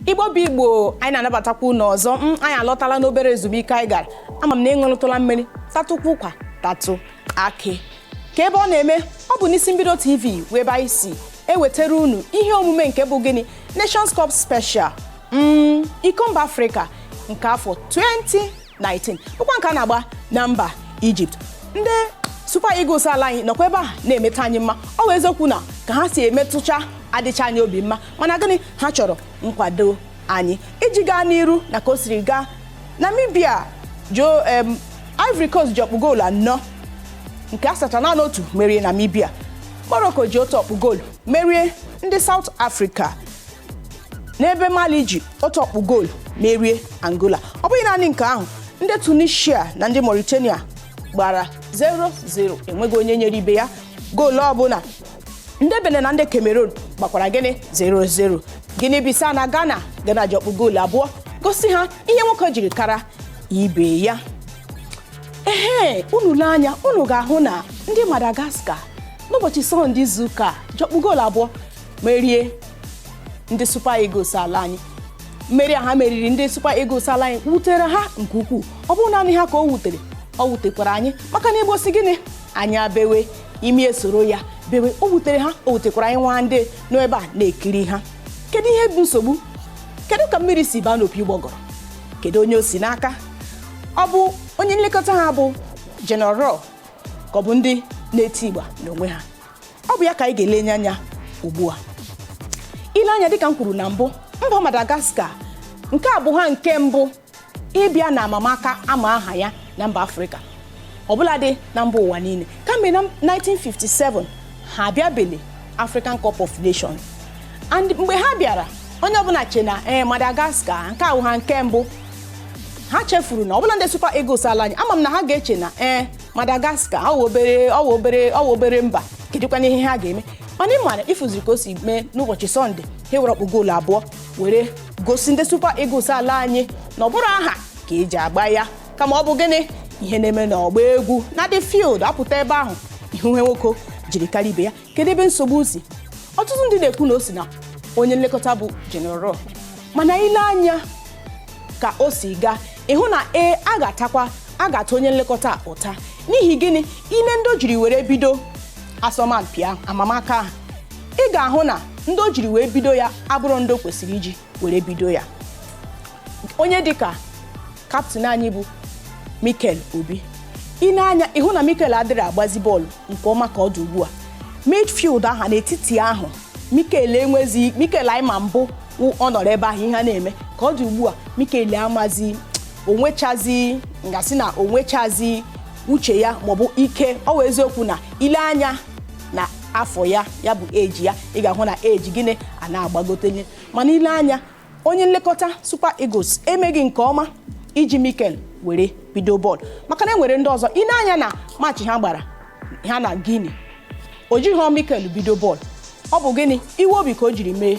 Igbo bụ Igbo, anyị na-anabatakwu n'ọzọ. Anyị alọtala n'obere ezumike anyị gara. Ama m na ịṅụrụtụla mmiri, tatụkwu ụkwa, tatụ akị. Ka ebe ọ na-eme, ọ bụ n'isi mbido TV wee ebe anyị si ewetara unu ihe omume nke bụ gịnị Nations Cup Special iko mba Afrịka nke afọ 2019 bụkwa nke a na-agba na mba Egypt. Ndị Super Eagles ala anyị nọkwa ebe a na-emeta anyị mma. Ọ wee eziokwu na ka ha si emetụcha adịcha anyị obi mma, mana gịnị ha chọrọ nkwado anyị iji gaa n'iru na ka o siri gaa. Namibia Ivory Coast ji ọkpụ goolu 4 nke asatọ na otu merie Namibia. Morocco ji otu ọkpụ goolu merie ndị South Africa. N'ebe Mali ji otu ọkpụ goolu merie Angola. Ọ bụghị naanị nke ahụ, ndị Tunisia na ndị Mauritania gbara 0-0, enweghị onye nyere ibe ya goolu ọbụla. Ndị Benin na ndị Cameroon gbakwara gịnị 0-0. Guinea Bissau na Ghana ji ọkpụ goolu 2 gosi ha ihe nwoke jiri kara ibe ya. Unu lee anya, unu ga-ahụ na ndị Madagascar n'ụbọchị Sọnde izu ụka ji ọkpụ goolu 2 merie ndị Super Eagles ala anyị. Mmeri ha meriri ndị Super Eagles ala anyị wutere ha nke ukwuu. Ọ bụ naanị ha ka o wutere, ọ wutekwara anyị maka na Igbo si gịnị anyị abewe imi esoro ya bewe. O wutere ha, o wutekwara anyị nwa ndị n'ebe a na-ekiri ha. Kedu ihe bụ nsogbu? Kedu ka mmiri si baa n'opi ụgbọgọrọ? Kedu onye o si n'aka? Ọ bụ onye nlekọta ha bụ General ka ọ bụ ndị na-eti igba n'onwe ha? Ọ bụ ya ka anyị ga-elenye anya ugbu a. Ile anya dịka m kwuru na mbụ, mba Madagascar nke a bụ ha nke mbụ ịbịa na amamaka ama aha ya na mba Afrịka, ọbụladị na mba ụwa niile. Kamgbe na 1957 ha abịabele African Cup of Nations. And mgbe ha bịara, onye ọbụla che na Madagascar nke ahụ ha nke mbụ. Ha chefuru na ọbụla ndị Super Eagles ala anyị, ama m na ha ga-eche na Madagascar ọ obere mba, kedụkwana ihe ha ga-eme. Mana ị mara ifuziri ka o si mee n'ụbọchị Sọnde, ha were ọkpụ goolu 2 were gosi ndị Super Eagles ala anyị na ọ bụrụ aha ka eji agba ya, kama ọ bụ gịnị ihe na-eme n'ọgba egwu na dị field apụta ebe ahụ ihe nwoke jiri karịa ibe ya. Kedu ebe nsogbu si? Ọtụtụ ndị na-ekwu na o si na onye nlekọta bụ General, mana ile anya ka o si gaa, ịhụ na a ga-ata onye nlekọta ụta. N'ihi gịnị? Ile ndị o jiri were bido asọmpi amamaka ahụ, ị ga-ahụ na ndị o jiri wee bido ya abụrụ ndị o kwesịrị iji were bido ya. Onye dịka kaptịn anyị bụ Mikel Obi, ile anya ịhụ na Mikel adịrị agbazi bọọlụ nke ọma ka ọ dị ugbu a. Midfield aha n'etiti ahụ Mikel anyị ma mbụ ọ nọrọ ebe ahụ ihe a na-eme ka ọ dị ugbu a. Mikel amazi onwechazi ngasị na onwechazi uche ya maọbụ ike. Ọ wee eziokwu na ile anya na afọ ya bụ eji ya, ị ga-ahụ na eji gịnị a na-agbagotenye. Mana ile anya onye nlekọta Super Eagles emeghị nke ọma iji Mikel were bido bọọlụ, maka na enwere ndị ọzọ. Ile anya na maachị ha gbara ha na Guinea, o jighị Mikel bido bọọlụ. Ọ bụ gịnị iwe obi ka o jiri mee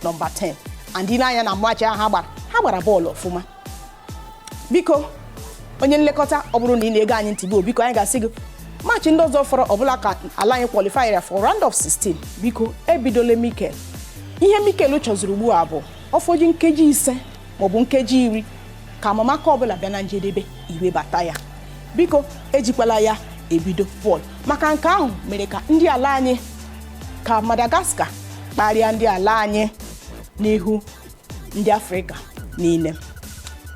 nọmba 10. And ile anya na maachị ahụ ha gbara bọọlụ ọfụma. Biko onye nlekọta, ọ bụrụ na ị na-ege anyị ntị, biko anyị ga-asị gị maachị ndị ọzọ fọrọ ọbụla ka ala anyị kwalifayere for round of 16, biko ebidola Mikel. Ihe Mikel chọziri ugbu a bụ ọfọdụ nkeji 5 maọbụ nkeji 10 ka amamaka ọbụla bịa na njedebe iwe bata ya. Biko ejikwala ya ebido bọọlụ, maka nke ahụ mere ka ndị ala anyị, ka Madagascar kparịa ndị ala anyị n'ihu ndị Afrịka niile.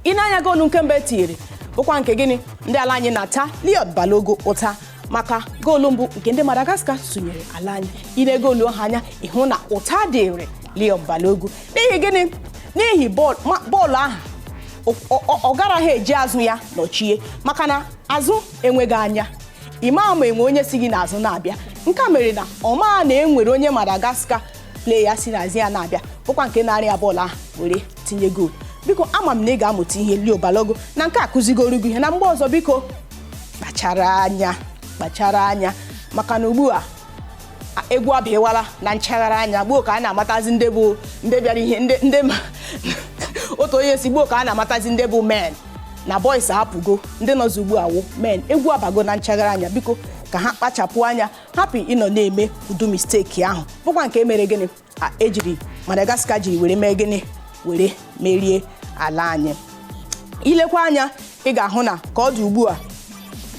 Ị na-anya goolu nke mbe tinyere bụkwa nke gịnị ndị ala anyị na-ata Leon Balogun ụta, maka goolu mbụ nke ndị Madagascar sonyere ala anyị. Ile goolu ha anya ịhụ na ụta dịrị Leon Balogun. N'ihi gịnị? N'ihi bọọlụ ahụ ọ garaghị eji azụ ya nọchie, maka na azụ enweghị anya. Ịma ma enwe onye si gị n'azụ na-abịa. Nke a mere na ọma na enwere onye Madagascar player si n'azụ ya na-abịa, bụkwa nke narị ya bọọlụ ahụ were tinye goolu. Biko ama m na ị ga-amụta ihe Leon Balogun na nke akụzigoro gị ihe na mgbe ọzọ. Biko kpachara anya maka na ugbu a egwu abịawala na nchaghara anya. Gboo ka a na-amatazi ndị bụ ndị bịara ihe ndị otu onye si gboo ka a na-amatazi ndị bụ men na boys hapụgo, ndị nọzi ugbu a wụ men. Egwu abago na nchaghara anya. Biko ka ha kpachapụ anya, hapụ ịnọ na-eme udu misteki ahụ, bụkwa nke mere gịnị ejiri Madagascar jiri were mee gịnị were merie ala anyị. Ilekwa anya ị ga-ahụ na ka ọ dị ugbu a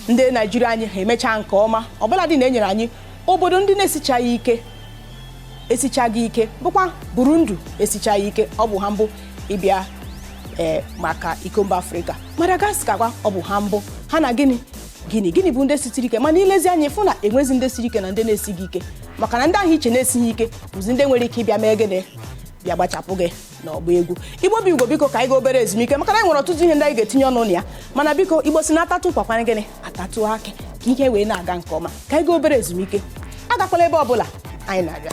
ndị Naijiria anyị ha emechaa nke ọma, ọbụladị na enyere anyị obodo ndị na-esichaghị ike bụkwa Burundi esichaghị ike, ọ bụ ha mbụ ịbịa maka iko mba Afrịka. Madagascar kwa ọ bụ ha mbụ, ha na gịnị bụ ndị siri ike, mana ilezi anya ịfụ na enwezi ndị siri ike na ndị na-esighị ike, maka na ndị ahụ iche na-esighị ike bụzi ndị nwere ike ịbịa mee gịnị, bịa gbachapụ gị n'ọgba egwu. Igbo bụ Igbo, biko ka anyị ga obere ezumike, maka na anyị nwere ọtụtụ ihe ndị anyị ga-etinye ọnụ na ya, mana biko Igbo si na atatụ kwakwanye gịnị atatụ akị ka ihe wee na-aga nke ọma. Ka anyị ga obere ezumike, agakwala ebe ọbụla, anyị na-abịa.